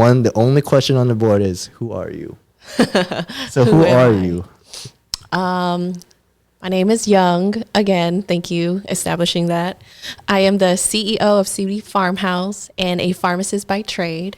The only question on the board is, who are you? So who are you? My name is Young. Again, thank you establishing that. I am the CEO of CBD Farmhouse and a pharmacist by trade.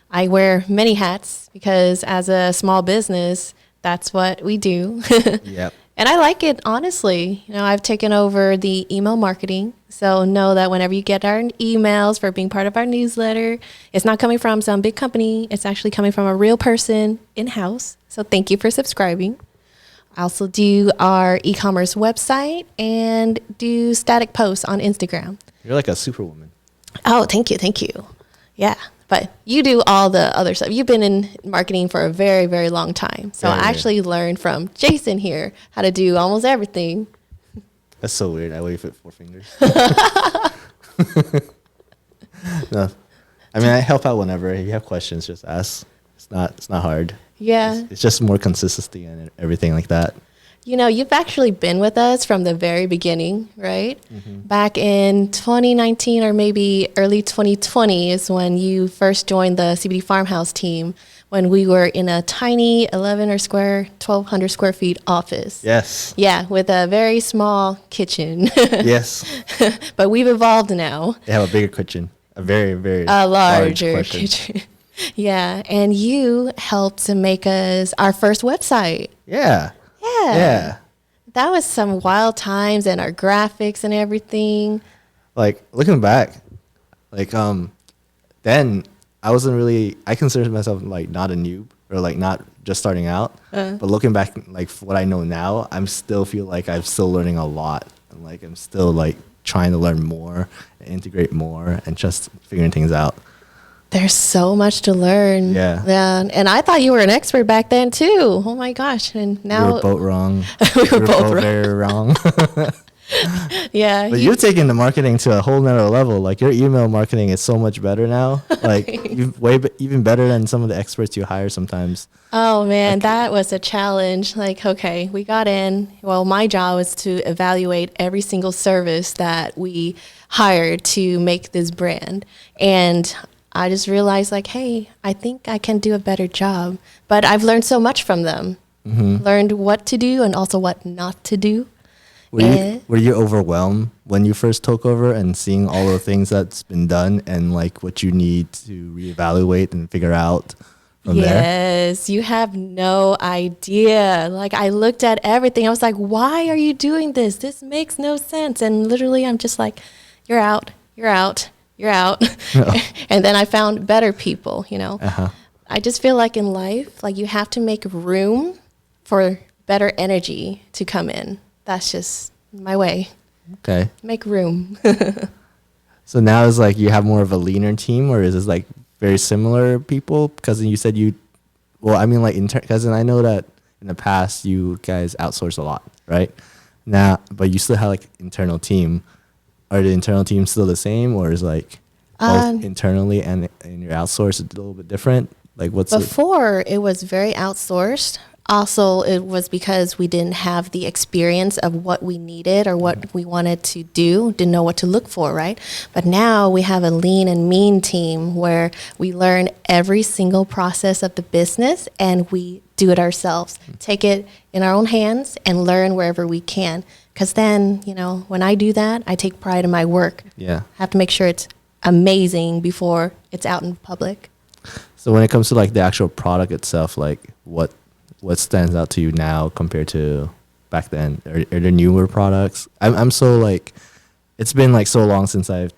I wear many hats because as a small business, that's what we do. Yep. And I like it, honestly. I've taken over the email marketing. So know that whenever you get our emails for being part of our newsletter, it's not coming from some big company. It's actually coming from a real person in-house. So thank you for subscribing. I also do our e-commerce website and do static posts on Instagram. You're like a superwoman. Oh, thank you. Thank you. Yeah. But you do all the other stuff. You've been in marketing for a very, very long time. So I actually learned from Jason here how to do almost everything. That's so weird. I wave it 4 fingers. No. I mean, I help out whenever. If you have questions, just ask. It's not hard. Yeah. It's just more consistency and everything like that. You've actually been with us from the very beginning, right? Mm-hmm. Back in 2019 or maybe early 2020 is when you first joined the CBD Farmhouse team, when we were in a tiny 1,200 square feet office. Yes. Yeah, with a very small kitchen. Yes. But we've evolved now. They have a bigger kitchen. A very, very larger large kitchen. Yeah, and you helped to make us our first website. Yeah. Yeah. That was some wild times, and our graphics and everything. Like, looking back, like, then I considered myself like not a noob or like not just starting out. But looking back, like what I know now, I'm still feel like I'm still learning a lot. And like, I'm still like trying to learn more and integrate more and just figuring things out. There's so much to learn. Yeah. And I thought you were an expert back then too. Oh my gosh. And now We were both wrong. we were both wrong. very wrong. Yeah. But you're taking the marketing to a whole nother level. Like, your email marketing is so much better now. Like, even better than some of the experts you hire sometimes. Oh man, that was a challenge. Like, okay, we got in. Well, my job was to evaluate every single service that we hired to make this brand. And I just realized, like, hey, I think I can do a better job. But I've learned so much from them. Mm-hmm. Learned what to do and also what not to do. Were you overwhelmed when you first took over and seeing all the things that's been done and like what you need to reevaluate and figure out from there? Yes, you have no idea. Like, I looked at everything. I was like, why are you doing this? This makes no sense. And literally, I'm just like, you're out, you're out, you're out. And then I found better people, Uh-huh. I just feel like in life, like, you have to make room for better energy to come in. That's just my way. Okay. Make room. So now it's like you have more of a leaner team, or is this like very similar people? Because you said because I know that in the past you guys outsource a lot, right? Now, but you still have like internal team. Are the internal teams still the same, or is like both internally and your outsource a little bit different? Like, Before it was very outsourced. Also, it was because we didn't have the experience of what we needed or what we wanted to do, didn't know what to look for, right? But now we have a lean and mean team where we learn every single process of the business and we do it ourselves. Take it in our own hands and learn wherever we can. Because then, when I do that, I take pride in my work. Yeah. I have to make sure it's amazing before it's out in public. So when it comes to like the actual product itself, like what stands out to you now compared to back then? Are there newer products? I'm so like, it's been like so long since I've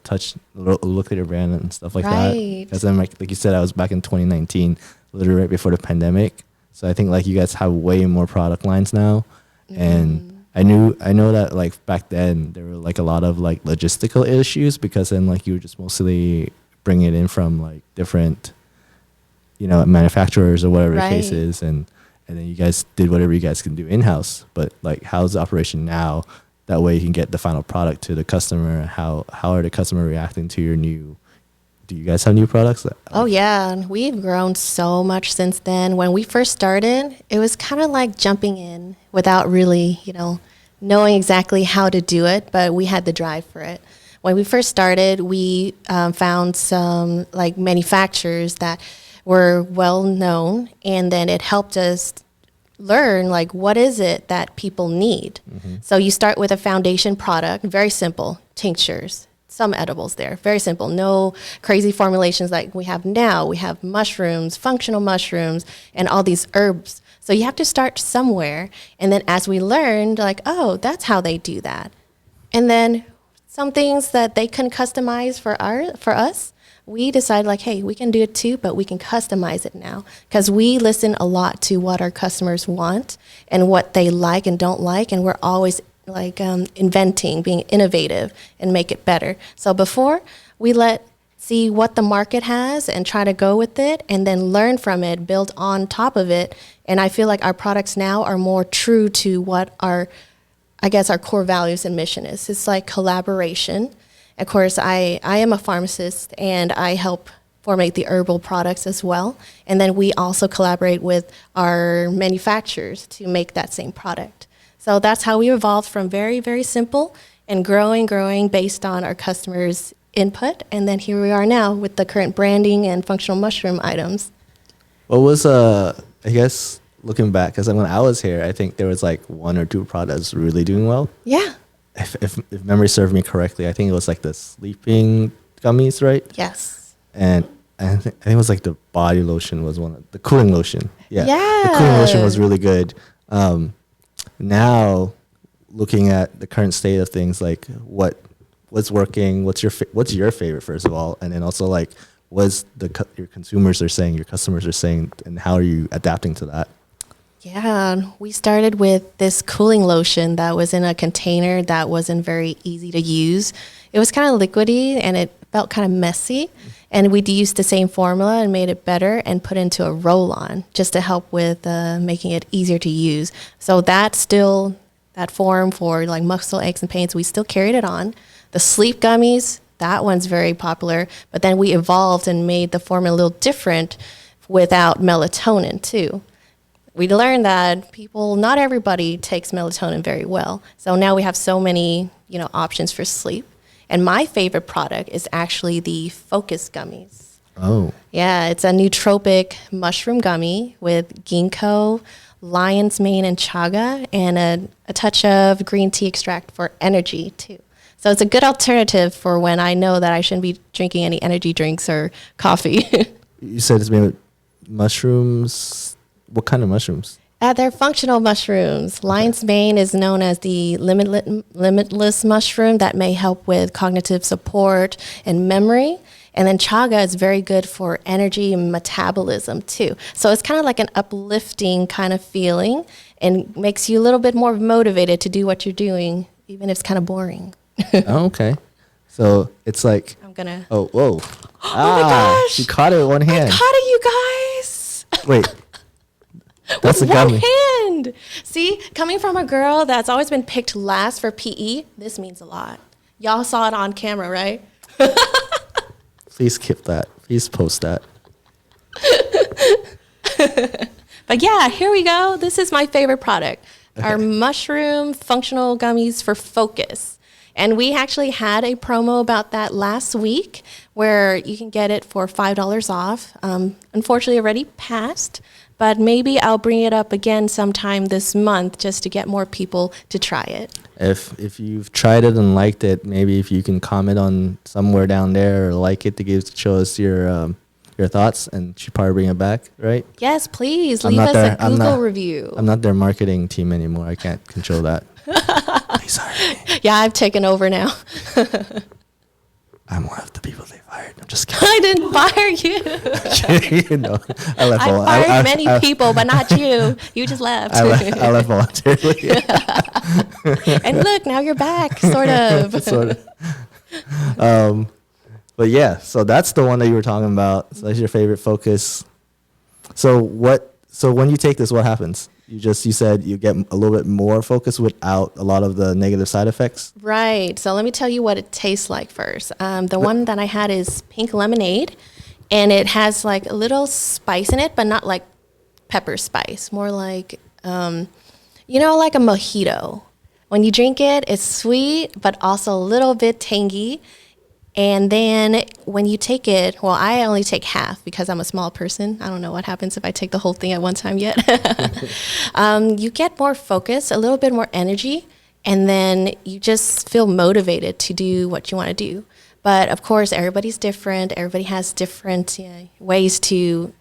looked at your brand and stuff like that. Because I'm like you said, I was back in 2019, literally right before the pandemic. So I think like you guys have way more product lines now. Mm-hmm. And I know that like back then there were like a lot of like logistical issues because then like you were just mostly bringing it in from like different, manufacturers or whatever the case is. And then you guys did whatever you guys can do in-house. But like, how's the operation now? That way you can get the final product to the customer. How are the customer reacting to your new? Do you guys have new products? Oh yeah, we've grown so much since then. When we first started, it was kind of like jumping in without really, knowing exactly how to do it, but we had the drive for it. When we first started, we found some like manufacturers that were well known, and then it helped us learn like what is it that people need. So you start with a foundation product, very simple, tinctures, some edibles there, very simple, no crazy formulations like we have now. We have mushrooms, functional mushrooms, and all these herbs. So you have to start somewhere, and then as we learned, like, oh, that's how they do that. And then some things that they couldn't customize for us, we decided like, hey, we can do it too, but we can customize it now, because we listen a lot to what our customers want and what they like and don't like, and we're always like inventing, being innovative, and make it better. So before, we see what the market has and try to go with it, and then learn from it, build on top of it. And I feel like our products now are more true to what our core values and mission is. It's like collaboration. Of course, I am a pharmacist, and I help formulate the herbal products as well. And then we also collaborate with our manufacturers to make that same product. So that's how we evolved from very, very simple and growing based on our customers' input. And then here we are now with the current branding and functional mushroom items. What was, I guess, looking back, because when I was here, I think there was like one or two products really doing well. Yeah. If memory served me correctly, I think it was like the sleeping gummies, right? Yes. And I think it was like the body lotion was one of the cooling lotion. Yeah. Yeah. The cooling lotion was really good. Now, looking at the current state of things, like what's working, what's your favorite, first of all, and then also like what's your consumers are saying, your customers are saying, and how are you adapting to that? Yeah, we started with this cooling lotion that was in a container that wasn't very easy to use. It was kind of liquidy and it felt kind of messy. And we used the same formula and made it better and put into a roll-on just to help with making it easier to use. So that form for like muscle aches and pains, we still carried it on. The sleep gummies, that one's very popular. But then we evolved and made the formula a little different without melatonin too. We learned that not everybody takes melatonin very well. So now we have so many, options for sleep. And my favorite product is actually the Focus gummies. Oh. Yeah, it's a nootropic mushroom gummy with ginkgo, lion's mane, and chaga, and a touch of green tea extract for energy too. So it's a good alternative for when I know that I shouldn't be drinking any energy drinks or coffee. You said it's made with mushrooms. What kind of mushrooms? They're functional mushrooms. Lion's mane is known as the limitless mushroom that may help with cognitive support and memory. And then chaga is very good for energy and metabolism too. So it's kind of like an uplifting kind of feeling and makes you a little bit more motivated to do what you're doing, even if it's kind of boring. Oh, okay. So it's like... Oh, whoa. Oh my gosh. You caught it with one hand. I caught it, you guys. Wait. That's with a gummy. one hand. See, coming from a girl that's always been picked last for PE, this means a lot. Y'all saw it on camera, right? Please keep that. Please post that. But yeah, here we go. This is my favorite product. Okay. Our mushroom functional gummies for focus. And we actually had a promo about that last week where you can get it for $5 off. Unfortunately, already passed. But maybe I'll bring it up again sometime this month just to get more people to try it. If you've tried it and liked it, maybe if you can comment on somewhere down there or like it to show us your thoughts, and she'll probably bring it back, right? Yes, please. Leave us a Google review. I'm not their marketing team anymore. I can't control that. Sorry. Yeah, I've taken over now. I'm one of the people they fired. I'm just kidding. I didn't fire you. I fired many people, but not you. You just left. I left voluntarily. And look, now you're back, sort of. Sort of. But yeah, so that's the one that you were talking about. So that's your favorite focus. So when you take this, what happens? You said you get a little bit more focus without a lot of the negative side effects. Right. So let me tell you what it tastes like first. The one that I had is pink lemonade, and it has like a little spice in it, but not like pepper spice. More like, like a mojito. When you drink it, it's sweet, but also a little bit tangy. And then when you take it, well, I only take half because I'm a small person. I don't know what happens if I take the whole thing at one time yet. You get more focus, a little bit more energy, and then you just feel motivated to do what you want to do. But of course, everybody's different. Everybody has different ways to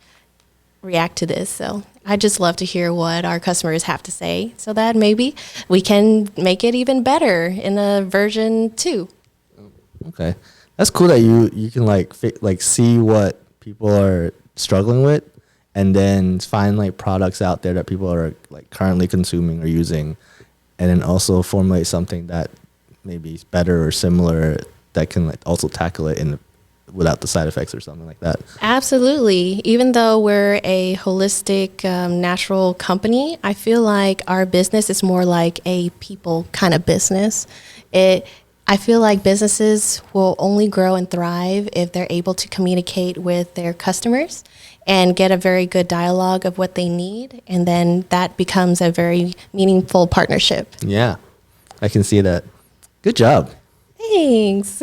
react to this. So I just love to hear what our customers have to say so that maybe we can make it even better in a version 2. Okay, that's cool that you can like see what people are struggling with, and then find like products out there that people are like currently consuming or using, and then also formulate something that maybe is better or similar that can like also tackle it without the side effects or something like that. Absolutely. Even though we're a holistic, natural company, I feel like our business is more like a people kind of business. I feel like businesses will only grow and thrive if they're able to communicate with their customers and get a very good dialogue of what they need. And then that becomes a very meaningful partnership. Yeah, I can see that. Good job. Thanks.